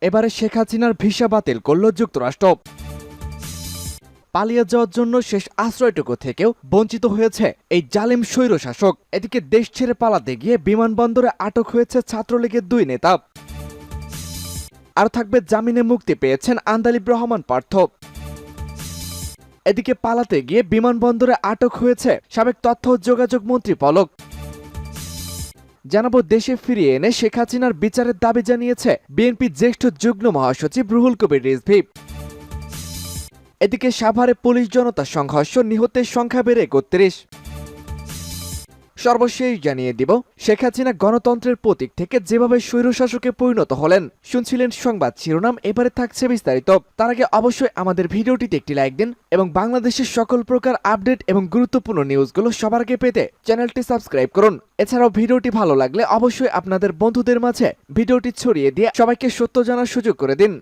এবারে শেখ হাসিনার ভিসা বাতিল করল যুক্তরাষ্ট্র। পালিয়ে যাওয়ার জন্য শেষ আশ্রয়টুকু থেকেও বঞ্চিত হয়েছে এই জালিম স্বৈরশাসক। এদিকে দেশ ছেড়ে পালাতে গিয়ে বিমানবন্দরে আটক হয়েছে ছাত্রলীগের 2 নেতা। আর থাকবে জামিনে মুক্তি পেয়েছেন আন্দালিব রহমান পার্থ। এদিকে পালাতে গিয়ে বিমানবন্দরে আটক হয়েছে সাবেক তথ্য ও যোগাযোগ মন্ত্রী পলক। জানাবো দেশে ফিরিয়ে এনে শেখ হাসিনার বিচারের দাবি জানিয়েছে বিএনপি জ্যেষ্ঠ যুগ্ম মহাসচিব রুহুল কবির রিজভী। এদিকে সাভারে পুলিশ জনতা সংঘর্ষ, নিহতের সংখ্যা বেড়ে 31। সর্বশেষ জানিয়ে দিব শেখ হাসিনা গণতন্ত্রের প্রতীক থেকে যেভাবে স্বৈরশাসকে পরিণত হলেন। শুনছিলেন সংবাদ শিরোনাম, এবারে থাকছে বিস্তারিত। তার আগে অবশ্যই আমাদের ভিডিওটিতে একটি লাইক দিন এবং বাংলাদেশের সকল প্রকার আপডেট এবং গুরুত্বপূর্ণ নিউজগুলো সবার আগে পেতে চ্যানেলটি সাবস্ক্রাইব করুন। এছাড়াও ভিডিওটি ভালো লাগলে অবশ্যই আপনাদের বন্ধুদের মাঝে ভিডিওটি ছড়িয়ে দিয়ে সবাইকে সত্য জানার সুযোগ করে দিন।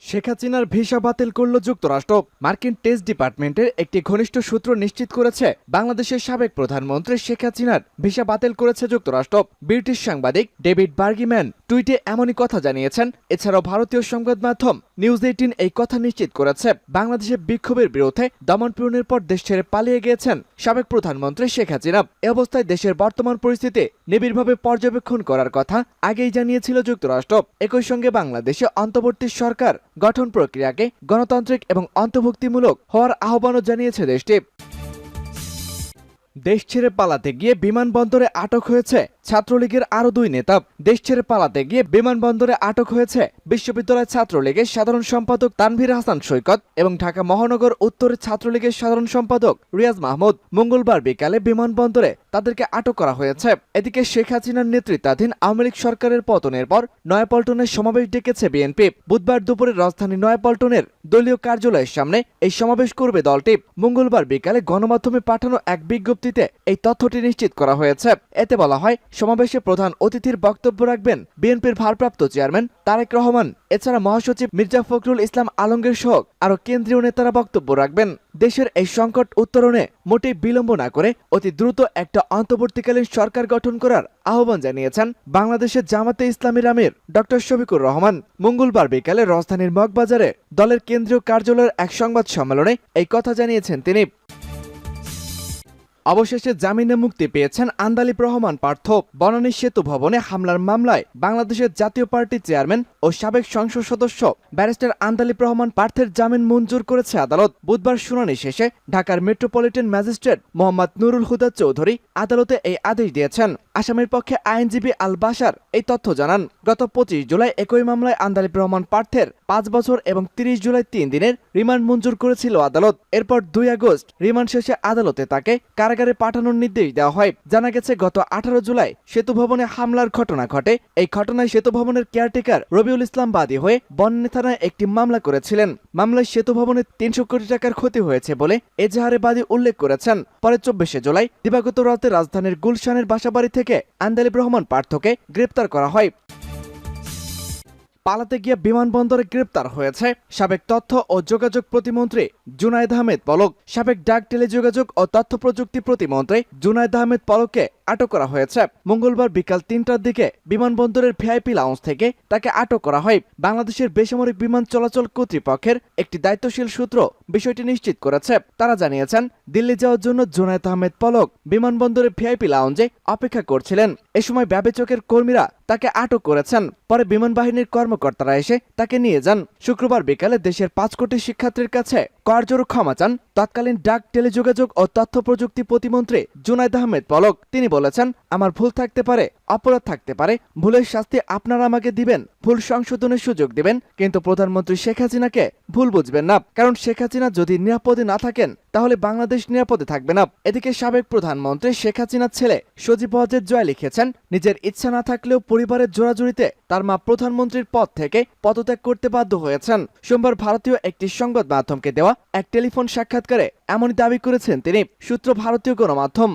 শেখ হাসিনার ভিসা বাতিল করল যুক্তরাষ্ট্র। মার্কিন টেস্ট ডিপার্টমেন্টের একটি ঘনিষ্ঠ সূত্র নিশ্চিত করেছে বাংলাদেশের সাবেক প্রধানমন্ত্রী শেখ হাসিনার ভিসা বাতিল করেছে যুক্তরাষ্ট্র। ব্রিটিশ সাংবাদিক ডেভিড বার্গম্যান টুইটে এমনই কথা জানিয়েছেন। এছাড়াও ভারতীয় সংবাদ মাধ্যম নিউজ 18 এই কথা নিশ্চিত করেছে। বাংলাদেশের বিক্ষোভের বিরুদ্ধে দমন-পীড়নের পর দেশ ছেড়ে পালিয়ে গিয়েছেন সাবেক প্রধানমন্ত্রী শেখ হাসিনা। এ অবস্থায় দেশের বর্তমান পরিস্থিতি নিবিড়ভাবে পর্যবেক্ষণ করার কথা আগেই জানিয়েছিল যুক্তরাষ্ট্র। একই সঙ্গে বাংলাদেশে অন্তর্বর্তী সরকার গঠন প্রক্রিয়াকে গণতান্ত্রিক এবং অন্তর্ভুক্তিমূলক হওয়ার আহ্বানও জানিয়েছে দেশটি। দেশ ছেড়ে পালাতে গিয়ে বিমানবন্দরে আটক হয়েছে ছাত্রলীগের আরো 2 নেতা। দেশ ছেড়ে পালাতে গিয়ে বিমানবন্দরে আটক হয়েছে বিশ্ববিদ্যালয় ছাত্রলীগের সাধারণ সম্পাদক তানভীর হাসান সৈকত এবং ঢাকা মহানগর উত্তরের ছাত্রলীগের সাধারণ সম্পাদক রিয়াজ মাহমুদ। মঙ্গলবার বিকালে বিমানবন্দরে তাদেরকে আটক করা হয়েছে। এদিকে শেখ হাসিনার নেতৃত্বাধীন আওয়ামী লীগ সরকারের পতনের পর নয়াপল্টনের সমাবেশ ডেকেছে বিএনপি। বুধবার দুপুরে রাজধানী নয়াপল্টনের দলীয় কার্যালয়ের সামনে এই সমাবেশ করবে দলটি। মঙ্গলবার বিকালে গণমাধ্যমে পাঠানো এক বিজ্ঞপ্তিতে এই তথ্যটি নিশ্চিত করা হয়েছে। এতে বলা হয়, সমাবেশে প্রধান অতিথির বক্তব্য রাখবেন বিএনপির ভারপ্রাপ্ত চেয়ারম্যান তারেক রহমান। এছাড়া মহাসচিব মির্জা ফখরুল ইসলাম আলমগীর সহ আরো কেন্দ্রীয় নেতারা বক্তব্য রাখবেন। দেশের এই সংকট উত্তরণে মোটেই বিলম্ব না করে অতি দ্রুত একটা অন্তর্বর্তীকালীন সরকার গঠন করার আহ্বান জানিয়েছেন বাংলাদেশের জামাতে ইসলামীর আমির ডক্টর শফিকুর রহমান। মঙ্গলবার বিকালে রাজধানীর মগবাজারে দলের কেন্দ্রীয় কার্যালয়ের এক সংবাদ সম্মেলনে এই কথা জানিয়েছেন তিনি। অবশেষে জামিনে মুক্তি পেয়েছেন আন্দালিব রহমান পার্থ। বনানী সেতু ভবনে হামলার মামলায় বাংলাদেশের জাতীয় পার্টির চেয়ারম্যান ও সাবেক সংসদ সদস্য ব্যারিস্টার আন্দালিব রহমান পার্থের জামিন মঞ্জুর করেছে আদালত। বুধবার শুনানি শেষে ঢাকার মেট্রোপলিটন ম্যাজিস্ট্রেট মোহাম্মদ নুরুল হুদা চৌধুরী আদালতে এই আদেশ দিয়েছেন। আসামির পক্ষে আইনজীবী আল বাশার এই তথ্য জানান। গত 25 জুলাই একই মামলায় আন্দালিব রহমান পার্থের 5 বছর এবং 30 জুলাই 3 দিনের রিমান্ড মঞ্জুর করেছিল আদালত। এরপর 2 আগস্ট রিমান্ড শেষে আদালতে তাকে কারাগারে পাঠানোর নির্দেশ দেওয়া হয়। জানা গেছে গত 18 জুলাই সেতু ভবনে হামলার ঘটনা ঘটে। এই ঘটনায় সেতু ভবনের কেয়ারটেকার রবিউল ইসলাম বাদী হয়ে বনানী থানায় একটি মামলা করেছিলেন। মামলায় সেতু ভবনে 300 কোটি টাকার ক্ষতি হয়েছে বলে এজাহারে বাদী উল্লেখ করেছেন। পরে 24 জুলাই দিবাগত রাতে রাজধানীর গুলশানের বাসাবাড়ি থেকে আন্দালিব রহমান পার্থকে গ্রেপ্তার করা হয়। পালাতে গিয়ে বিমানবন্দরে গ্রেপ্তার হয়েছে সাবেক তথ্য ও যোগাযোগ প্রতিমন্ত্রী জুনায়েদ আহমেদ পলক। সাবেক ডাক টেলিযোগাযোগ ও তথ্য প্রযুক্তি প্রতিমন্ত্রী জুনায়েদ আহমেদ পলককে আটক করা হয়েছে। মঙ্গলবার বিকাল 3টার দিকে বিমানবন্দরের ভিআইপি লাউঞ্জ থেকে তাকে আটক করা হয়। বাংলাদেশের বেসামরিক বিমান চলাচল কর্তৃপক্ষের একটি দায়িত্বশীল সূত্র বিষয়টি নিশ্চিত করেছে। তারা জানিয়েছেন, দিল্লি যাওয়ার জন্য জুনায়েদ আহমেদ পলক বিমানবন্দরের ভিআইপি লাউঞ্জে অপেক্ষা করছিলেন। এ সময় ব্যবচকের কর্মীরা তাকে আটক করেছেন। পরে বিমান বাহিনীর কর্মকর্তারা এসে তাকে নিয়ে যান। শুক্রবার বিকালে দেশের 5 কোটি শিক্ষার্থীর কাছে করজোড়ে ক্ষমা চান তৎকালীন ডাক টেলিযোগাযোগ ও তথ্য প্রযুক্তি প্রতিমন্ত্রী জুনায়েদ আহমেদ পলক। তিনি বলেছেন, আমার ভুল থাকতে পারে, অপরাধ থাকতে পারে, ভুলের শাস্তি আপনারা আমাকে দিবেন, ভুল সংশোধনের সুযোগ দিবেন, কিন্তু প্রধানমন্ত্রী শেখ হাসিনাকে ভুল বুঝবেন না। কারণ শেখ হাসিনা যদি নিরাপদে না থাকেন তাহলে বাংলাদেশ নিরাপদে থাকবে না। এদিকে সাবেক প্রধানমন্ত্রী শেখ হাসিনার ছেলে সজীব ওয়াজেদ জয় লিখেছেন, নিজের ইচ্ছা না থাকলেও পরিবারের জোরাজুরিতে তার মা প্রধানমন্ত্রীর পদ থেকে পদত্যাগ করতে বাধ্য হয়েছেন। সোমবার ভারতীয় একটি সংবাদ মাধ্যমকে দেওয়া এক টেলিফোন সাক্ষাৎকারে এমনই দাবি করেছেন তিনি। সূত্র ভারতীয় গণমাধ্যম।